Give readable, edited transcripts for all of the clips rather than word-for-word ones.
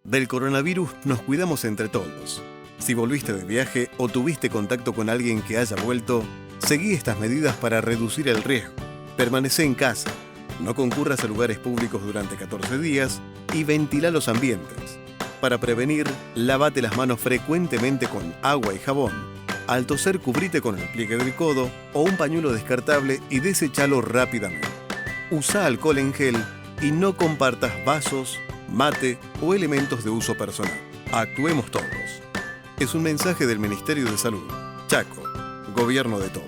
Del coronavirus nos cuidamos entre todos. Si volviste de viaje o tuviste contacto con alguien que haya vuelto, seguí estas medidas para reducir el riesgo. Permanece en casa, no concurras a lugares públicos durante 14 días y ventila los ambientes. Para prevenir, lávate las manos frecuentemente con agua y jabón. Al toser, cubrite con el pliegue del codo o un pañuelo descartable y deséchalo rápidamente. Usa alcohol en gel y no compartas vasos, mate o elementos de uso personal. Actuemos todos. Es un mensaje del Ministerio de Salud. Chaco, Gobierno de todos.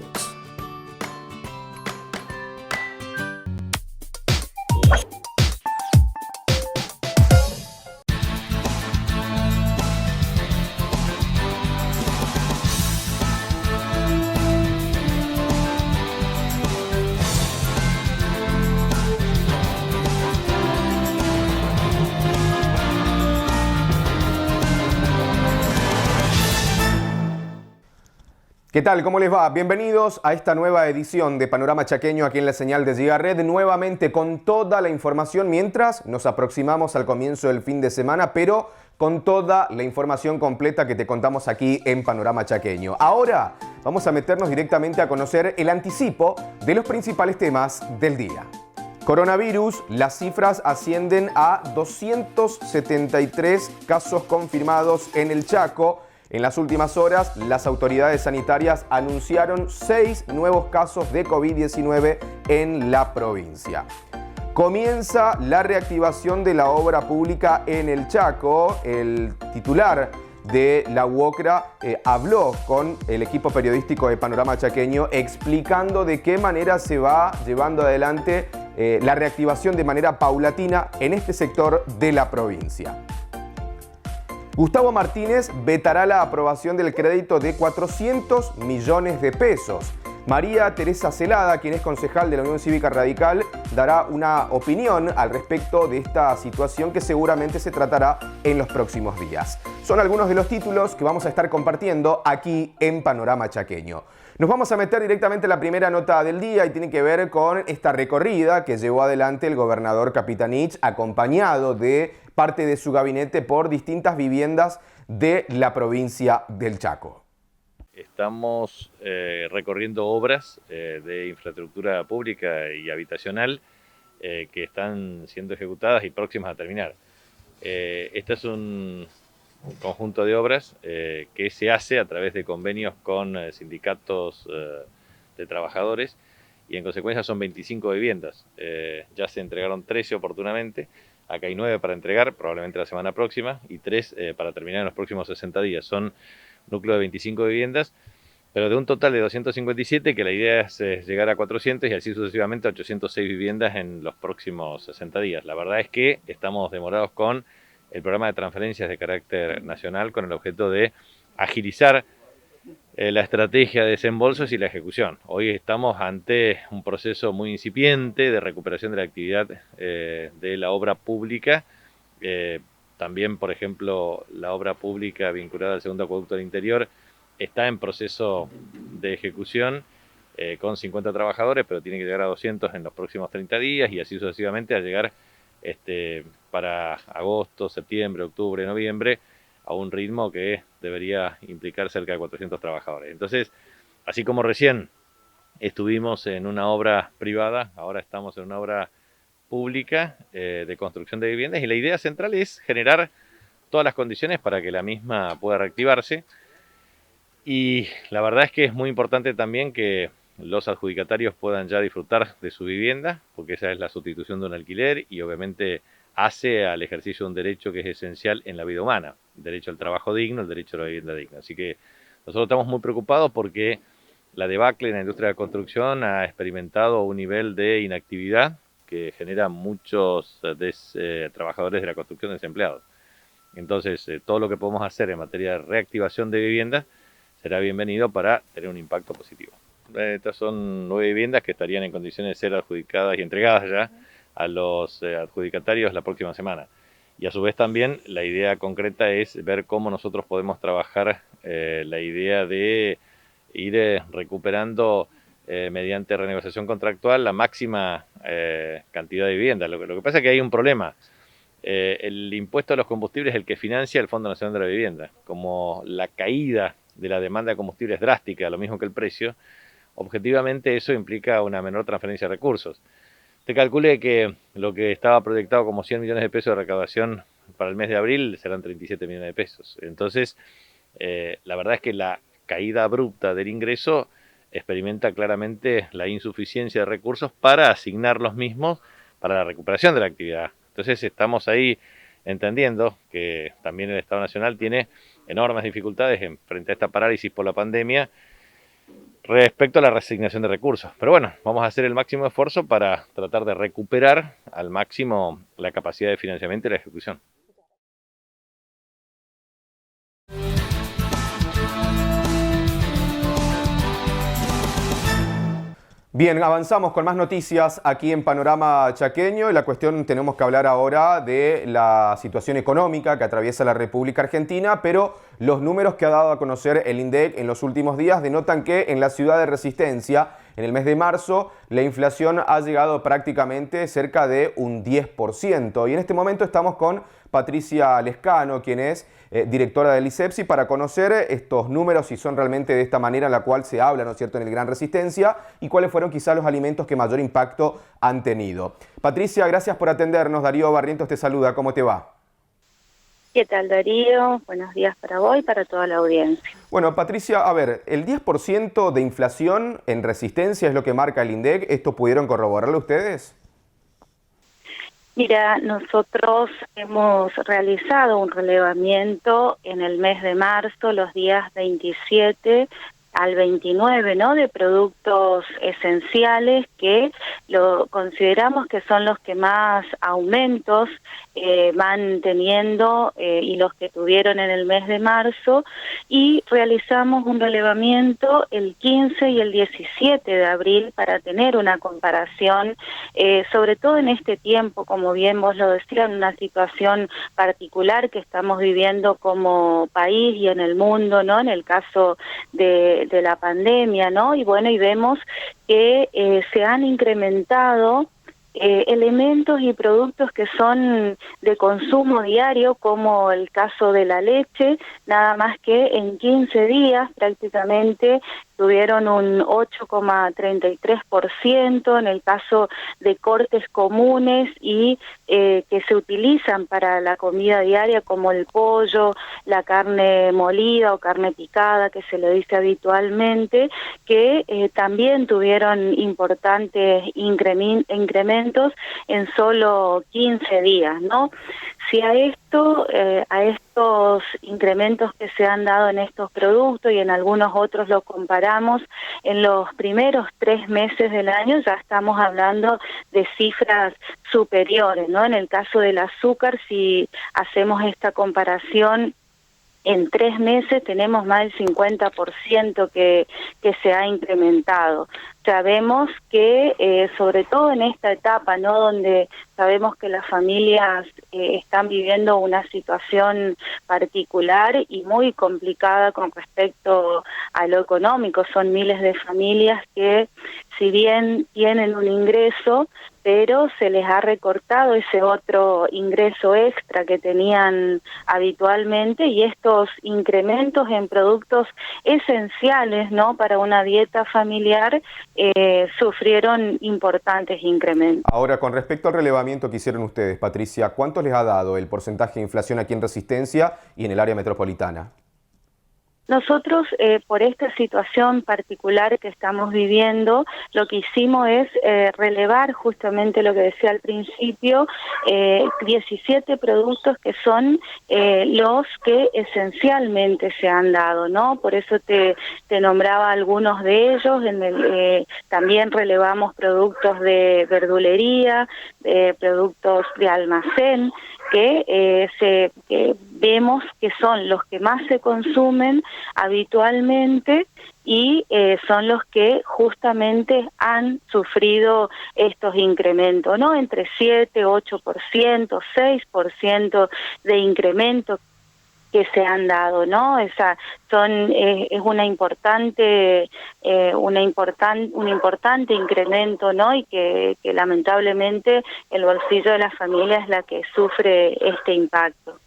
¿Qué tal? ¿Cómo les va? Bienvenidos a esta nueva edición de Panorama Chaqueño aquí en la señal de Giga Red, nuevamente con toda la información mientras nos aproximamos al comienzo del fin de semana, pero con toda la información completa que te contamos aquí en Panorama Chaqueño. Ahora vamos a meternos directamente a conocer el anticipo de los principales temas del día. Coronavirus, las cifras ascienden a 273 casos confirmados en el Chaco. En las últimas horas, las autoridades sanitarias anunciaron 6 nuevos casos de COVID-19 en la provincia. Comienza la reactivación de la obra pública en el Chaco. El titular de la UOCRA habló con el equipo periodístico de Panorama Chaqueño explicando de qué manera se va llevando adelante la reactivación de manera paulatina en este sector de la provincia. Gustavo Martínez vetará la aprobación del crédito de 400 millones de pesos. María Teresa Celada, quien es concejal de la Unión Cívica Radical, dará una opinión al respecto de esta situación que seguramente se tratará en los próximos días. Son algunos de los títulos que vamos a estar compartiendo aquí en Panorama Chaqueño. Nos vamos a meter directamente en la primera nota del día y tiene que ver con esta recorrida que llevó adelante el gobernador Capitanich, acompañado de parte de su gabinete por distintas viviendas de la provincia del Chaco. Estamos recorriendo obras de infraestructura pública y habitacional que están siendo ejecutadas y próximas a terminar. Este es un conjunto de obras que se hace a través de convenios con sindicatos de trabajadores y en consecuencia son 25 viviendas. Ya se entregaron 13 oportunamente. Acá hay 9 para entregar, probablemente la semana próxima, y 3 para terminar en los próximos 60 días. Son núcleo de 25 viviendas, pero de un total de 257, que la idea es llegar a 400 y así sucesivamente a 806 viviendas en los próximos 60 días. La verdad es que estamos demorados con el programa de transferencias de carácter nacional con el objeto de agilizar la estrategia de desembolsos y la ejecución. Hoy estamos ante un proceso muy incipiente de recuperación de la actividad de la obra pública. También, por ejemplo, la obra pública vinculada al segundo acueducto del interior está en proceso de ejecución con 50 trabajadores, pero tiene que llegar a 200 en los próximos 30 días y así sucesivamente a llegar para agosto, septiembre, octubre, noviembre, a un ritmo que debería implicar cerca de 400 trabajadores. Entonces, así como recién estuvimos en una obra privada, ahora estamos en una obra pública de construcción de viviendas y la idea central es generar todas las condiciones para que la misma pueda reactivarse. Y la verdad es que es muy importante también que los adjudicatarios puedan ya disfrutar de su vivienda, porque esa es la sustitución de un alquiler y obviamente hace al ejercicio de un derecho que es esencial en la vida humana, el derecho al trabajo digno, el derecho a la vivienda digna. Así que nosotros estamos muy preocupados porque la debacle en la industria de la construcción ha experimentado un nivel de inactividad que genera muchos trabajadores de la construcción desempleados. Entonces, todo lo que podemos hacer en materia de reactivación de viviendas será bienvenido para tener un impacto positivo. Estas son 9 viviendas que estarían en condiciones de ser adjudicadas y entregadas ya a los adjudicatarios la próxima semana. Y a su vez también la idea concreta es ver cómo nosotros podemos trabajar la idea de ir recuperando mediante renegociación contractual la máxima cantidad de viviendas. Lo que pasa es que hay un problema. el impuesto a los combustibles es el que financia el Fondo Nacional de la Vivienda. Como la caída de la demanda de combustible es drástica, lo mismo que el precio, objetivamente eso implica una menor transferencia de recursos. Te calculé que lo que estaba proyectado como 100 millones de pesos de recaudación para el mes de abril serán 37 millones de pesos. Entonces, la verdad es que la caída abrupta del ingreso experimenta claramente la insuficiencia de recursos para asignar los mismos para la recuperación de la actividad. Entonces estamos ahí entendiendo que también el Estado Nacional tiene enormes dificultades frente a esta parálisis por la pandemia respecto a la reasignación de recursos. Pero bueno, vamos a hacer el máximo esfuerzo para tratar de recuperar al máximo la capacidad de financiamiento y la ejecución. Bien, avanzamos con más noticias aquí en Panorama Chaqueño y la cuestión tenemos que hablar ahora de la situación económica que atraviesa la República Argentina, pero los números que ha dado a conocer el INDEC en los últimos días denotan que en la ciudad de Resistencia, en el mes de marzo, la inflación ha llegado prácticamente cerca de un 10%. Y en este momento estamos con Patricia Lescano, quien es directora del ISEPSI, para conocer estos números, si son realmente de esta manera en la cual se habla, ¿no es cierto?, en el Gran Resistencia, y cuáles fueron quizás los alimentos que mayor impacto han tenido. Patricia, gracias por atendernos. Darío Barrientos te saluda. ¿Cómo te va? ¿Qué tal, Darío? Buenos días para vos y para toda la audiencia. Bueno, Patricia, a ver, el 10% de inflación en Resistencia es lo que marca el INDEC. ¿Esto pudieron corroborarlo ustedes? Mira, nosotros hemos realizado un relevamiento en el mes de marzo, los días 27 al 29, ¿no?, de productos esenciales que lo consideramos que son los que más aumentos van teniendo y los que tuvieron en el mes de marzo, y realizamos un relevamiento el 15 y el 17 de abril para tener una comparación, sobre todo en este tiempo, como bien vos lo decías, en una situación particular que estamos viviendo como país y en el mundo, ¿no?, en el caso de la pandemia, ¿no? Y bueno, y vemos que se han incrementado elementos y productos que son de consumo diario, como el caso de la leche, nada más que en 15 días prácticamente tuvieron un 8,33%, en el caso de cortes comunes y que se utilizan para la comida diaria, como el pollo, la carne molida o carne picada, que se le dice habitualmente, que también tuvieron importantes incrementos en solo 15 días, ¿no? Si a estos incrementos que se han dado en estos productos y en algunos otros lo comparamos, en los primeros 3 meses del año ya estamos hablando de cifras superiores, ¿no? En el caso del azúcar, si hacemos esta comparación, en 3 meses tenemos más del 50% que se ha incrementado. Sabemos que, sobre todo en esta etapa, ¿no?, donde sabemos que las familias están viviendo una situación particular y muy complicada con respecto a lo económico. Son miles de familias que, si bien tienen un ingreso, pero se les ha recortado ese otro ingreso extra que tenían habitualmente, y estos incrementos en productos esenciales, ¿no?, para una dieta familiar, sufrieron importantes incrementos. Ahora, con respecto al relevamiento que hicieron ustedes, Patricia, ¿cuánto les ha dado el porcentaje de inflación aquí en Resistencia y en el área metropolitana? Nosotros, por esta situación particular que estamos viviendo, lo que hicimos es relevar justamente lo que decía al principio, 17 productos que son los que esencialmente se han dado, ¿no? Por eso te nombraba algunos de ellos. También relevamos productos de verdulería, productos de almacén, que vemos que son los que más se consumen habitualmente y son los que justamente han sufrido estos incrementos, ¿no? Entre 7, 8%, 6% de incremento que se han dado, ¿no? Es un importante incremento, ¿no? Y que lamentablemente el bolsillo de la familia es la que sufre este impacto.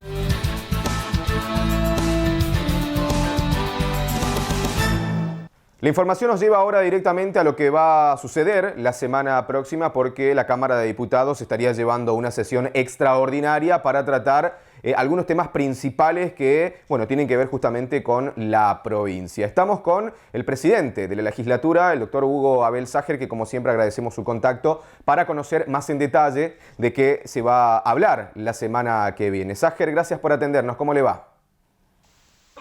La información nos lleva ahora directamente a lo que va a suceder la semana próxima, porque la Cámara de Diputados estaría llevando una sesión extraordinaria para tratar algunos temas principales que, bueno, tienen que ver justamente con la provincia. Estamos con el presidente de la legislatura, el doctor Hugo Abel Sager, que como siempre agradecemos su contacto para conocer más en detalle de qué se va a hablar la semana que viene. Sager, gracias por atendernos. ¿Cómo le va?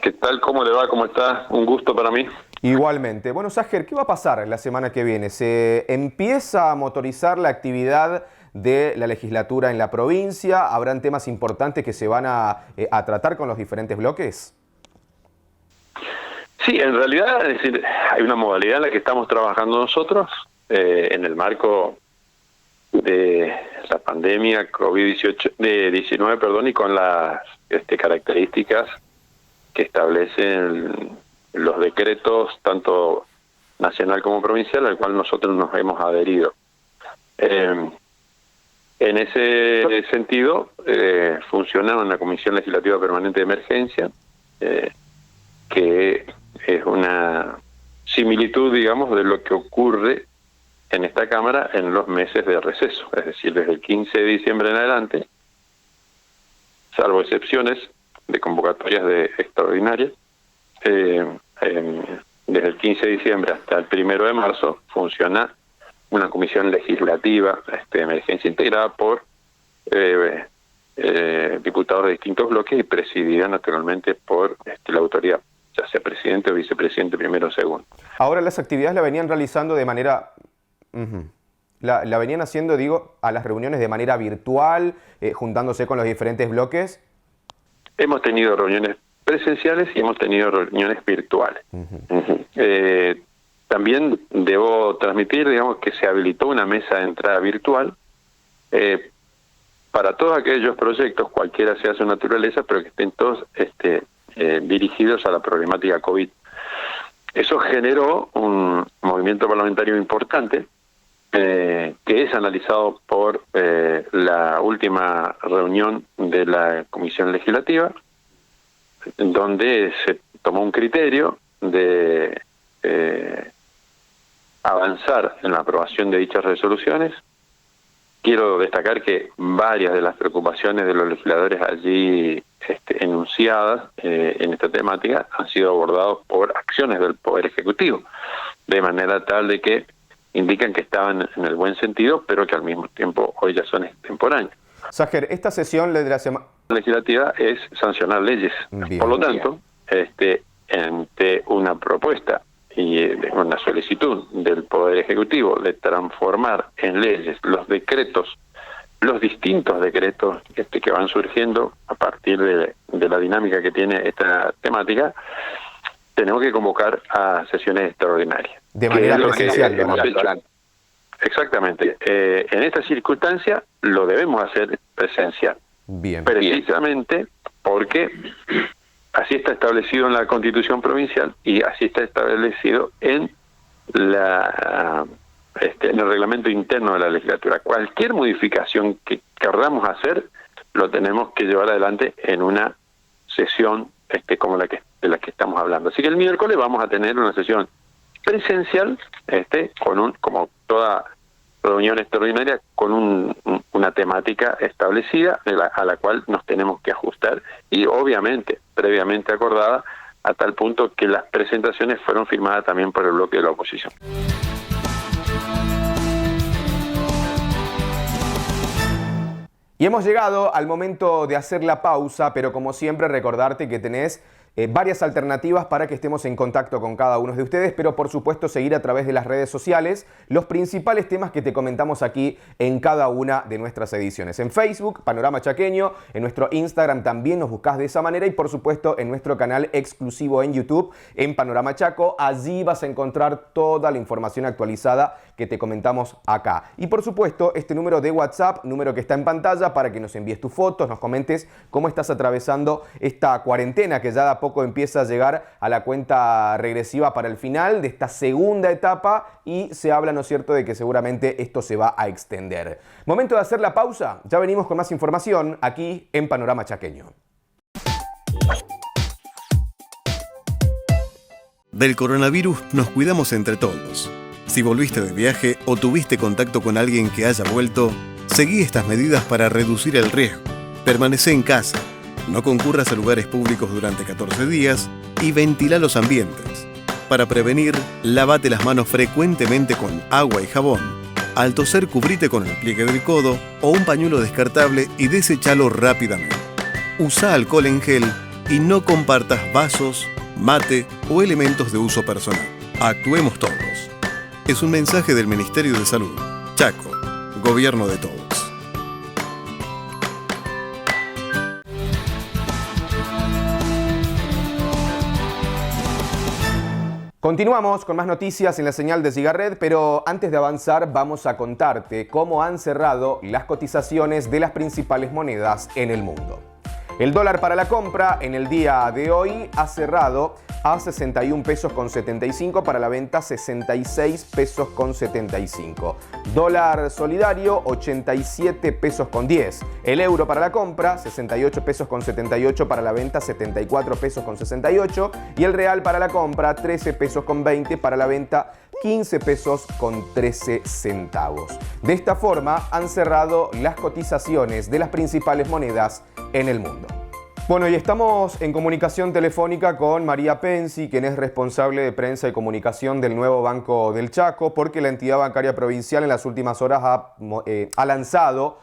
¿Qué tal? ¿Cómo le va? ¿Cómo está? Un gusto para mí. Igualmente. Bueno, Sager, ¿qué va a pasar la semana que viene? ¿Se empieza a motorizar la actividad de la legislatura en la provincia? ¿Habrán temas importantes que se van a tratar con los diferentes bloques? Sí, en realidad, es decir, hay una modalidad en la que estamos trabajando nosotros en el marco de la pandemia COVID-19, y con las características que establecen los decretos tanto nacional como provincial, al cual nosotros nos hemos adherido. En ese sentido, funciona una Comisión Legislativa Permanente de Emergencia, que es una similitud, digamos, de lo que ocurre en esta Cámara en los meses de receso, es decir, desde el 15 de diciembre en adelante, salvo excepciones de convocatorias extraordinarias, desde el 15 de diciembre hasta el 1 de marzo funciona una comisión legislativa de emergencia integrada por diputados de distintos bloques y presidida naturalmente por la autoridad, ya sea presidente o vicepresidente primero o segundo. Ahora las actividades la venían realizando de manera... La venían haciendo, digo, a las reuniones de manera virtual, juntándose con los diferentes bloques. Hemos tenido reuniones presenciales y hemos tenido reuniones virtuales. También debo transmitir, digamos, que se habilitó una mesa de entrada virtual para todos aquellos proyectos, cualquiera sea su naturaleza, pero que estén todos dirigidos a la problemática COVID. Eso generó un movimiento parlamentario importante que es analizado por la última reunión de la Comisión Legislativa, donde se tomó un criterio de avanzar en la aprobación de dichas resoluciones. Quiero destacar que varias de las preocupaciones de los legisladores allí enunciadas en esta temática han sido abordadas por acciones del Poder Ejecutivo, de manera tal de que indican que estaban en el buen sentido, pero que al mismo tiempo hoy ya son extemporáneos. Sager, esta sesión de la semana legislativa es sancionar leyes. Bien. Por lo tanto, ante una propuesta y una solicitud del Poder Ejecutivo de transformar en leyes los decretos, los distintos decretos que van surgiendo a partir de la dinámica que tiene esta temática, tenemos que convocar a sesiones extraordinarias. De manera presencial. Exactamente. En esta circunstancia lo debemos hacer presencial. Bien. Precisamente porque así está establecido en la Constitución provincial y así está establecido en el reglamento interno de la legislatura. Cualquier modificación que queramos hacer lo tenemos que llevar adelante en una sesión como de la que estamos hablando. Así que el miércoles vamos a tener una sesión presencial, como toda reunión extraordinaria, con una temática establecida a la cual nos tenemos que ajustar y obviamente previamente acordada, a tal punto que las presentaciones fueron firmadas también por el bloque de la oposición. Y hemos llegado al momento de hacer la pausa, pero como siempre recordarte que tenés varias alternativas para que estemos en contacto con cada uno de ustedes, pero por supuesto seguir a través de las redes sociales los principales temas que te comentamos aquí en cada una de nuestras ediciones. En Facebook, Panorama Chaqueño, en nuestro Instagram también nos buscás de esa manera y por supuesto en nuestro canal exclusivo en YouTube, en Panorama Chaco. Allí vas a encontrar toda la información actualizada que te comentamos acá. Y por supuesto este número de WhatsApp, número que está en pantalla para que nos envíes tus fotos, nos comentes cómo estás atravesando esta cuarentena que ya de a poco empieza a llegar a la cuenta regresiva para el final de esta segunda etapa y se habla, ¿no es cierto?, de que seguramente esto se va a extender. Momento de hacer la pausa, ya venimos con más información aquí en Panorama Chaqueño. Del coronavirus nos cuidamos entre todos. Si volviste de viaje o tuviste contacto con alguien que haya vuelto, seguí estas medidas para reducir el riesgo. Permanecé en casa. No concurras a lugares públicos durante 14 días y ventila los ambientes. Para prevenir, lávate las manos frecuentemente con agua y jabón. Al toser, cubrite con el pliegue del codo o un pañuelo descartable y deséchalo rápidamente. Usa alcohol en gel y no compartas vasos, mate o elementos de uso personal. Actuemos todos. Es un mensaje del Ministerio de Salud. Chaco, Gobierno de todos. Continuamos con más noticias en la señal de Gigaret, pero antes de avanzar vamos a contarte cómo han cerrado las cotizaciones de las principales monedas en el mundo. El dólar para la compra en el día de hoy ha cerrado a 61 pesos con 75, para la venta 66 pesos con 75. Dólar solidario 87 pesos con 10. El euro para la compra 68 pesos con 78, para la venta 74 pesos con 68. Y el real para la compra 13 pesos con 20, para la venta 15 pesos con 13 centavos. De esta forma han cerrado las cotizaciones de las principales monedas en el mundo. Bueno, y estamos en comunicación telefónica con María Pensi, quien es responsable de prensa y comunicación del nuevo Banco del Chaco, porque la entidad bancaria provincial en las últimas horas ha lanzado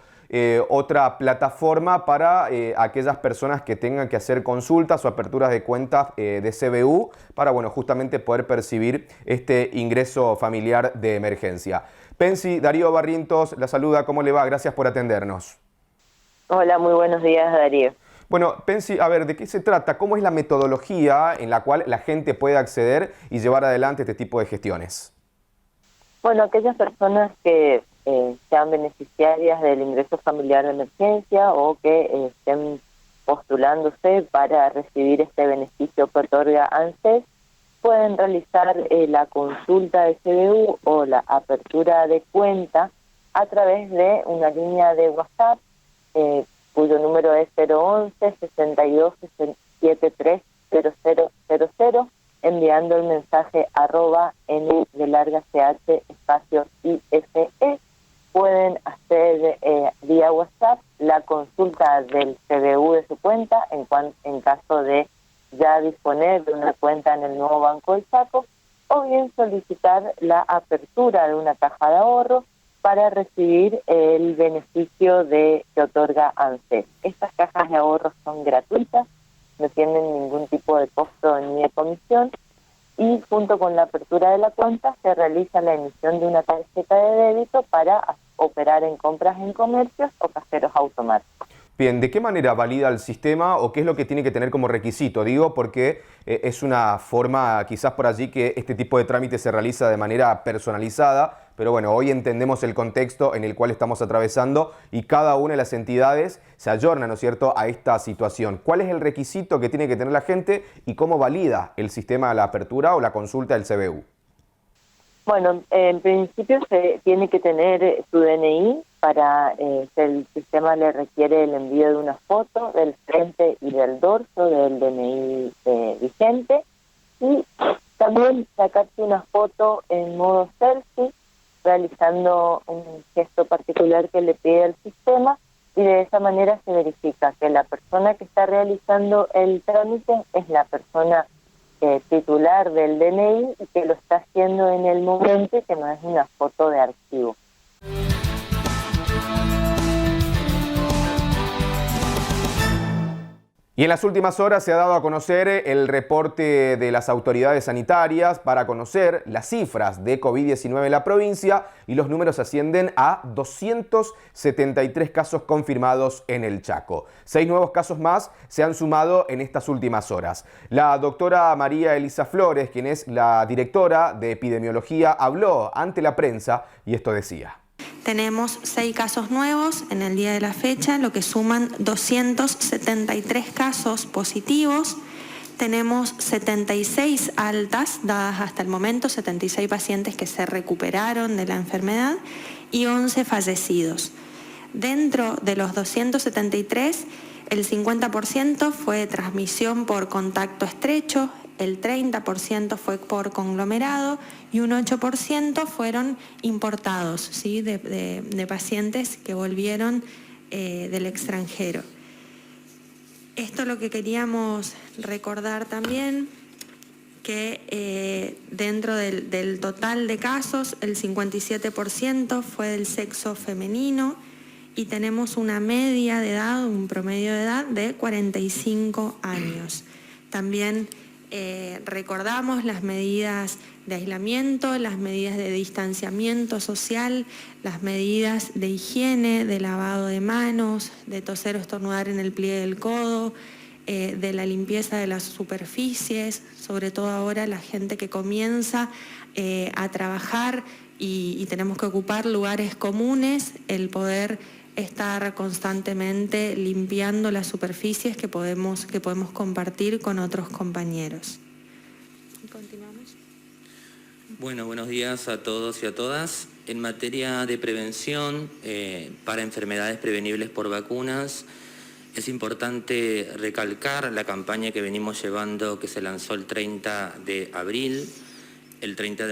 otra plataforma para aquellas personas que tengan que hacer consultas o aperturas de cuentas de CBU para, bueno, justamente poder percibir este ingreso familiar de emergencia. Pensi, Darío Barrientos la saluda, ¿cómo le va? Gracias por atendernos. Hola, muy buenos días, Darío. Bueno, Pensi, a ver, ¿de qué se trata? ¿Cómo es la metodología en la cual la gente puede acceder y llevar adelante este tipo de gestiones? Bueno, aquellas personas que sean beneficiarias del ingreso familiar de emergencia o que estén postulándose para recibir este beneficio que otorga ANSES, pueden realizar la consulta de CBU o la apertura de cuenta a través de una línea de WhatsApp, cuyo número es 011-62-73-0000, enviando el mensaje @n de larga ch espacio IFE. Pueden hacer vía WhatsApp la consulta del CBU de su cuenta en caso de ya disponer de una cuenta en el nuevo Banco del Chaco, o bien solicitar la apertura de una caja de ahorro para recibir el beneficio que otorga ANSES. Estas cajas de ahorros son gratuitas, no tienen ningún tipo de costo ni de comisión, y junto con la apertura de la cuenta se realiza la emisión de una tarjeta de débito para operar en compras en comercios o cajeros automáticos. Bien, ¿de qué manera valida el sistema o qué es lo que tiene que tener como requisito? Digo, porque es una forma quizás por allí que este tipo de trámite se realiza de manera personalizada, pero bueno, hoy entendemos el contexto en el cual estamos atravesando y cada una de las entidades se ayorna, ¿no es cierto?, a esta situación. ¿Cuál es el requisito que tiene que tener la gente y cómo valida el sistema de la apertura o la consulta del CBU? Bueno, en principio se tiene que tener su DNI para el sistema le requiere el envío de una foto del frente y del dorso del DNI vigente, y también sacarse una foto en modo selfie realizando un gesto particular que le pide el sistema, y de esa manera se verifica que la persona que está realizando el trámite es la persona titular del DNI y que lo está haciendo en el momento y que no es una foto de archivo. Y en las últimas horas se ha dado a conocer el reporte de las autoridades sanitarias para conocer las cifras de COVID-19 en la provincia y los números ascienden a 273 casos confirmados en el Chaco. 6 nuevos casos más se han sumado en estas últimas horas. La doctora María Elisa Flores, quien es la directora de epidemiología, habló ante la prensa y esto decía. Tenemos 6 casos nuevos en el día de la fecha, lo que suman 273 casos positivos. Tenemos 76 altas dadas hasta el momento, 76 pacientes que se recuperaron de la enfermedad y 11 fallecidos. Dentro de los 273, el 50% fue transmisión por contacto estrecho, el 30% fue por conglomerado y un 8% fueron importados, ¿sí? de pacientes que volvieron del extranjero. Esto es lo que queríamos recordar también, que dentro del total de casos, el 57% fue del sexo femenino y tenemos una media de edad, un promedio de edad de 45 años. También recordamos las medidas de aislamiento, las medidas de distanciamiento social, las medidas de higiene, de lavado de manos, de toser o estornudar en el pliegue del codo, de la limpieza de las superficies, sobre todo ahora la gente que comienza a trabajar y tenemos que ocupar lugares comunes, el poder estar constantemente limpiando las superficies que podemos compartir con otros compañeros. ¿Continuamos? Bueno, buenos días a todos y a todas. En materia de prevención para enfermedades prevenibles por vacunas, es importante recalcar la campaña que venimos llevando, que se lanzó el 30 de abril, el 30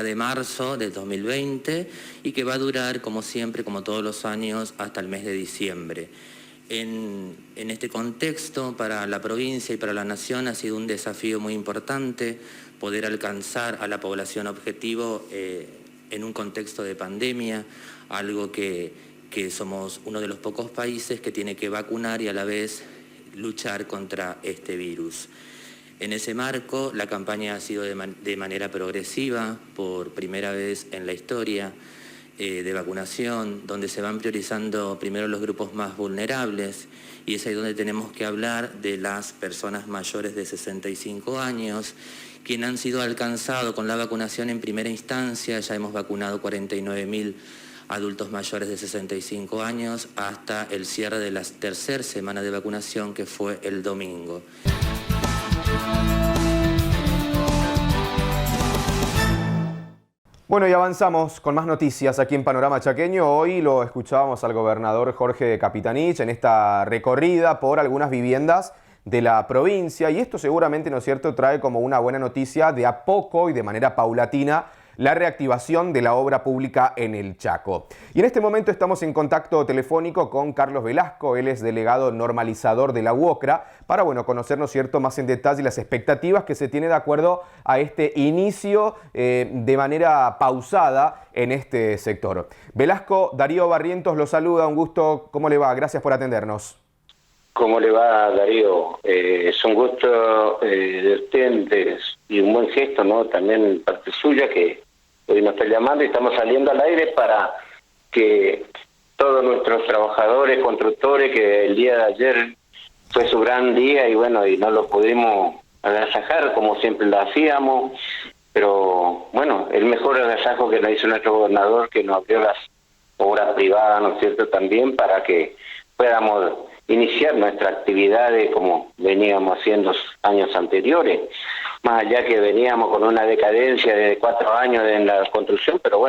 de marzo del 2020 y que va a durar, como siempre, como todos los años, hasta el mes de diciembre. En este contexto, para la provincia y para la nación ha sido un desafío muy importante poder alcanzar a la población objetivo en un contexto de pandemia, algo que somos uno de los pocos países que tiene que vacunar y a la vez luchar contra este virus. En ese marco, la campaña ha sido de manera progresiva, por primera vez en la historia de vacunación, donde se van priorizando primero los grupos más vulnerables, y es ahí donde tenemos que hablar de las personas mayores de 65 años, quienes han sido alcanzados con la vacunación en primera instancia. Ya hemos vacunado 49.000 adultos mayores de 65 años hasta el cierre de la tercera semana de vacunación, que fue el domingo. Bueno, y avanzamos con más noticias aquí en Panorama Chaqueño. Hoy lo escuchábamos al gobernador Jorge Capitanich en esta recorrida por algunas viviendas de la provincia, y esto seguramente, ¿no es cierto?, trae como una buena noticia de a poco y de manera paulatina la reactivación de la obra pública en el Chaco. Y en este momento estamos en contacto telefónico con Carlos Velasco, él es delegado normalizador de la UOCRA, para conocer, ¿no es cierto?, más en detalle las expectativas que se tiene de acuerdo a este inicio de manera pausada en este sector. Velasco, Darío Barrientos lo saluda, un gusto, ¿cómo le va? Gracias por atendernos. ¿Cómo le va, Darío? Es un gusto de ustedes y un buen gesto, ¿no? También parte suya, que hoy nos está llamando y estamos saliendo al aire para que todos nuestros trabajadores, constructores, que el día de ayer fue su gran día y no lo pudimos agasajar como siempre lo hacíamos, pero el mejor agasajo que nos hizo nuestro gobernador, que nos abrió las obras privadas, ¿no es cierto?, también para que podamos iniciar nuestra actividad como veníamos haciendo años anteriores, más allá que veníamos con una decadencia de 4 años en la construcción, pero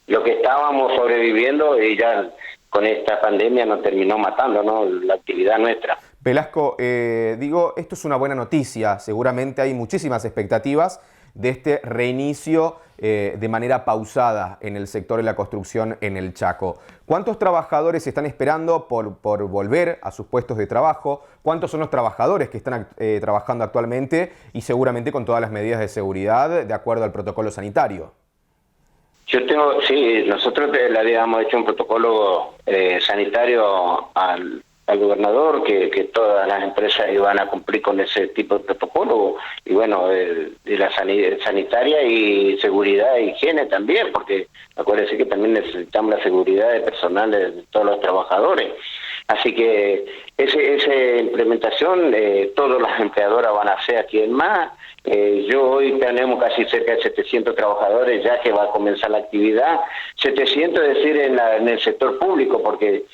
lo que estábamos sobreviviendo y ya con esta pandemia nos terminó matando, ¿no?, la actividad nuestra. Velasco, esto es una buena noticia, seguramente hay muchísimas expectativas de este reinicio de manera pausada en el sector de la construcción en el Chaco. ¿Cuántos trabajadores están esperando por volver a sus puestos de trabajo? ¿Cuántos son los trabajadores que están trabajando actualmente y seguramente con todas las medidas de seguridad de acuerdo al protocolo sanitario? Sí, nosotros le habíamos hecho un protocolo sanitario al gobernador que todas las empresas iban a cumplir con ese tipo de protocolo, y bueno, de la sanitaria y seguridad e higiene también, porque acuérdense que también necesitamos la seguridad de personal de todos los trabajadores. Así que esa implementación todas las empleadoras van a hacer aquí en MAS. Yo hoy tenemos casi cerca de 700 trabajadores ya que va a comenzar la actividad. 700 es decir en el sector público, porque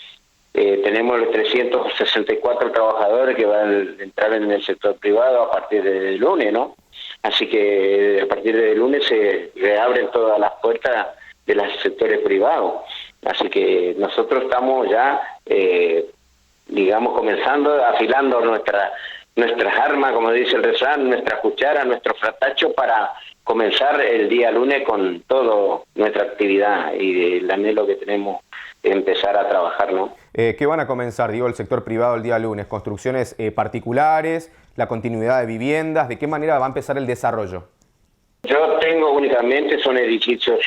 tenemos 364 trabajadores que van a entrar en el sector privado a partir del lunes, ¿no? Así que a partir del lunes se reabren todas las puertas de los sectores privados. Así que nosotros estamos ya, digamos, comenzando, afilando nuestras armas, como dice el refrán, nuestra cuchara, nuestro fratacho, para comenzar el día lunes con toda nuestra actividad y el anhelo que tenemos de empezar a trabajar, ¿no? ¿Qué van a comenzar, digo, el sector privado el día lunes? ¿Construcciones particulares, la continuidad de viviendas? ¿De qué manera va a empezar el desarrollo? Yo tengo únicamente, son edificios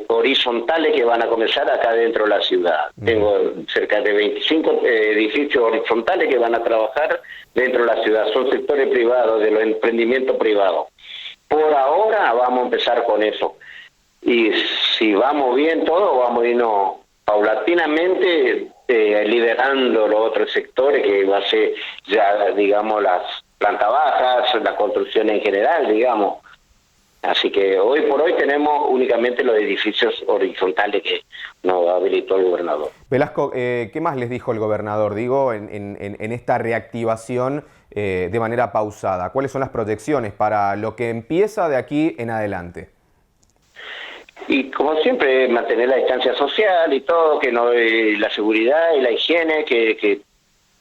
horizontales que van a comenzar acá dentro de la ciudad. Tengo cerca de 25 edificios horizontales que van a trabajar dentro de la ciudad. Son sectores privados, de los emprendimientos privados. Por ahora vamos a empezar con eso. Y si vamos bien todo, vamos a irnos paulatinamente liberando los otros sectores, que va a ser ya, digamos, las plantas bajas, la construcción en general, digamos. Así que hoy por hoy tenemos únicamente los edificios horizontales que nos habilitó el gobernador. Velasco, ¿qué más les dijo el gobernador, digo, en esta reactivación de manera pausada? ¿Cuáles son las proyecciones para lo que empieza de aquí en adelante? Y como siempre, mantener la distancia social y todo, que no, la seguridad y la higiene, que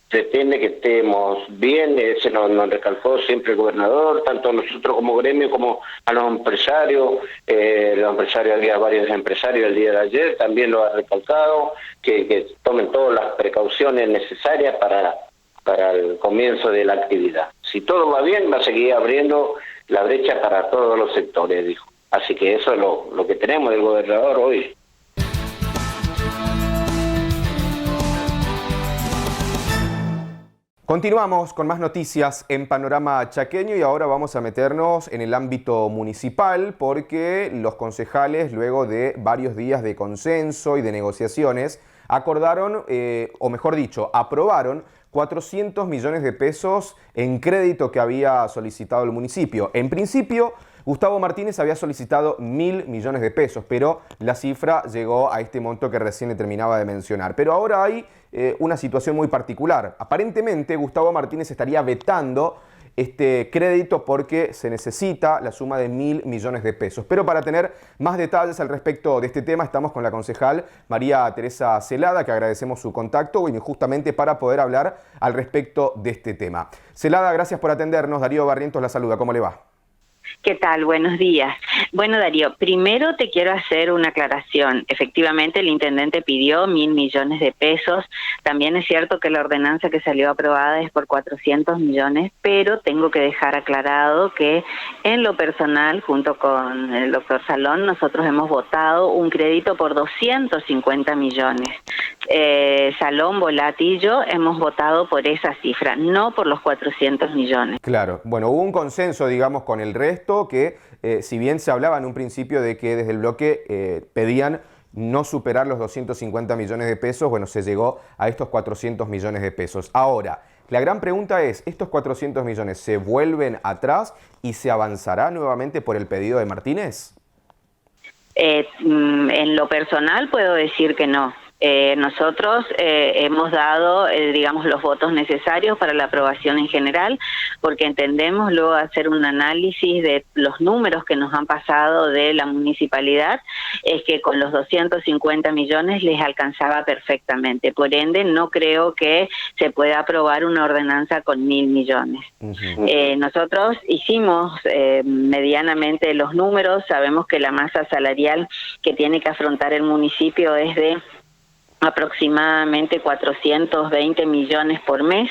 pretende que estemos bien. Se nos recalcó siempre el gobernador, tanto nosotros como gremio como a los empresarios. Había varios empresarios el día de ayer, también lo ha recalcado, que tomen todas las precauciones necesarias para el comienzo de la actividad. Si todo va bien, va a seguir abriendo la brecha para todos los sectores, dijo. Así que eso es lo que tenemos del gobernador hoy. Continuamos con más noticias en Panorama Chaqueño y ahora vamos a meternos en el ámbito municipal, porque los concejales, luego de varios días de consenso y de negociaciones, acordaron, o mejor dicho, aprobaron 400 millones de pesos en crédito que había solicitado el municipio. En principio, Gustavo Martínez había solicitado 1.000 millones de pesos, pero la cifra llegó a este monto que recién le terminaba de mencionar. Pero ahora hay una situación muy particular. Aparentemente, Gustavo Martínez estaría vetando este crédito porque se necesita la suma de 1.000 millones de pesos. Pero para tener más detalles al respecto de este tema, estamos con la concejal María Teresa Celada, que agradecemos su contacto, y justamente para poder hablar al respecto de este tema. Celada, gracias por atendernos. Darío Barrientos la saluda. ¿Cómo le va? ¿Qué tal? Buenos días. Bueno, Darío, primero te quiero hacer una aclaración. Efectivamente, el intendente pidió 1.000 millones de pesos. También es cierto que la ordenanza que salió aprobada es por 400 millones, pero tengo que dejar aclarado que en lo personal, junto con el doctor Salón, nosotros hemos votado un crédito por 250 millones. Salón, Volati y yo hemos votado por esa cifra, no por los 400 millones. Claro. Bueno, hubo un consenso, digamos, con el resto, que si bien se hablaba en un principio de que desde el bloque pedían no superar los 250 millones de pesos, bueno, se llegó a estos 400 millones de pesos. Ahora, la gran pregunta es, ¿estos 400 millones se vuelven atrás y se avanzará nuevamente por el pedido de Martínez? En lo personal puedo decir que no. Nosotros hemos dado, digamos, los votos necesarios para la aprobación en general, porque entendemos luego hacer un análisis de los números que nos han pasado de la municipalidad, es que con los 250 millones les alcanzaba perfectamente. Por ende, no creo que se pueda aprobar una ordenanza con 1.000 millones. Nosotros hicimos medianamente los números, sabemos que la masa salarial que tiene que afrontar el municipio es de aproximadamente 420 millones por mes.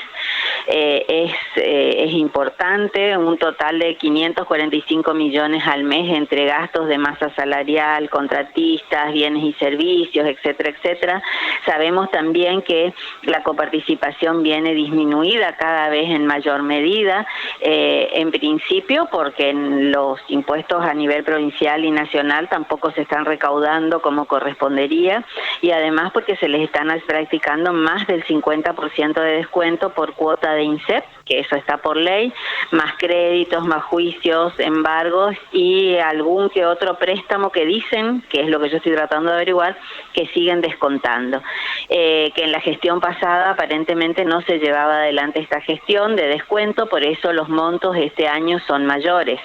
es importante, un total de 545 millones al mes entre gastos de masa salarial, contratistas, bienes y servicios, etcétera, etcétera. Sabemos también que la coparticipación viene disminuida cada vez en mayor medida, en principio porque los impuestos a nivel provincial y nacional tampoco se están recaudando como correspondería, y además porque se les están practicando más del 50% de descuento por cuota de INSEP, que eso está por ley, más créditos, más juicios, embargos y algún que otro préstamo que dicen, que es lo que yo estoy tratando de averiguar, que siguen descontando. Que en la gestión pasada aparentemente no se llevaba adelante esta gestión de descuento, por eso los montos este año son mayores.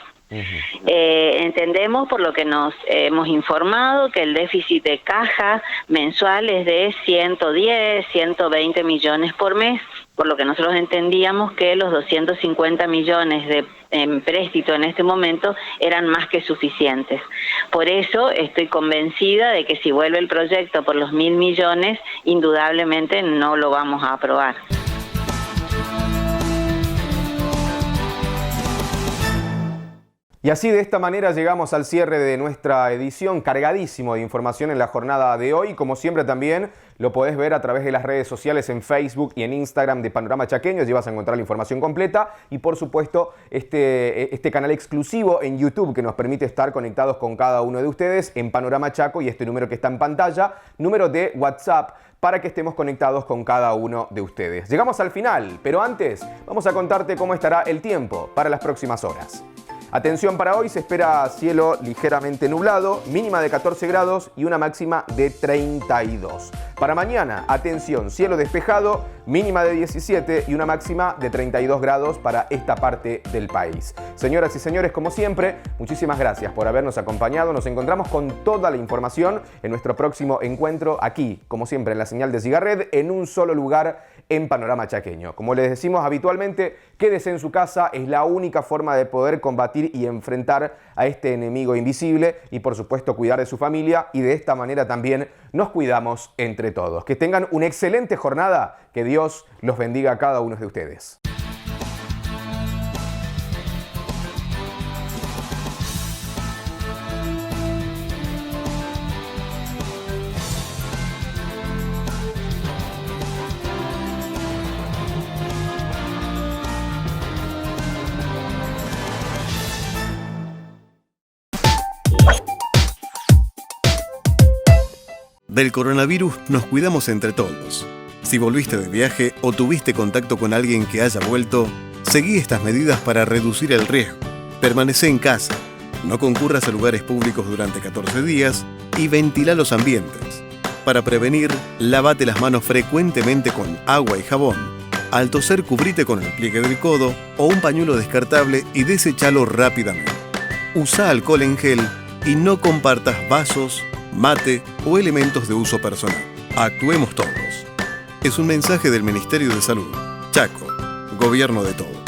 Entendemos, por lo que nos hemos informado, que el déficit de caja mensual es de 110, 120 millones por mes, por lo que nosotros entendíamos que los 250 millones de empréstito en este momento eran más que suficientes. Por eso estoy convencida de que si vuelve el proyecto por los 1.000 millones, indudablemente no lo vamos a aprobar. Y así, de esta manera, llegamos al cierre de nuestra edición, cargadísimo de información en la jornada de hoy. Como siempre, también lo podés ver a través de las redes sociales en Facebook y en Instagram de Panorama Chaqueño. Allí vas a encontrar la información completa y, por supuesto, este canal exclusivo en YouTube que nos permite estar conectados con cada uno de ustedes en Panorama Chaco, y este número que está en pantalla, número de WhatsApp, para que estemos conectados con cada uno de ustedes. Llegamos al final, pero antes vamos a contarte cómo estará el tiempo para las próximas horas. Atención, para hoy se espera cielo ligeramente nublado, mínima de 14 grados y una máxima de 32. Para mañana, atención, cielo despejado, mínima de 17 y una máxima de 32 grados para esta parte del país. Señoras y señores, como siempre, muchísimas gracias por habernos acompañado. Nos encontramos con toda la información en nuestro próximo encuentro aquí, como siempre, en la señal de Gigared, en un solo lugar en Panorama Chaqueño. Como les decimos habitualmente, quédese en su casa, es la única forma de poder combatir y enfrentar a este enemigo invisible y, por supuesto, cuidar de su familia, y de esta manera también nos cuidamos entre todos. Que tengan una excelente jornada, que Dios los bendiga a cada uno de ustedes. Del coronavirus nos cuidamos entre todos. Si volviste de viaje o tuviste contacto con alguien que haya vuelto, seguí estas medidas para reducir el riesgo. Permanecé en casa, no concurras a lugares públicos durante 14 días y ventila los ambientes. Para prevenir, lávate las manos frecuentemente con agua y jabón. Al toser, cubrite con el pliegue del codo o un pañuelo descartable y deséchalo rápidamente. Usa alcohol en gel y no compartas vasos, mate o elementos de uso personal. Actuemos todos. Es un mensaje del Ministerio de Salud. Chaco, Gobierno de Todos.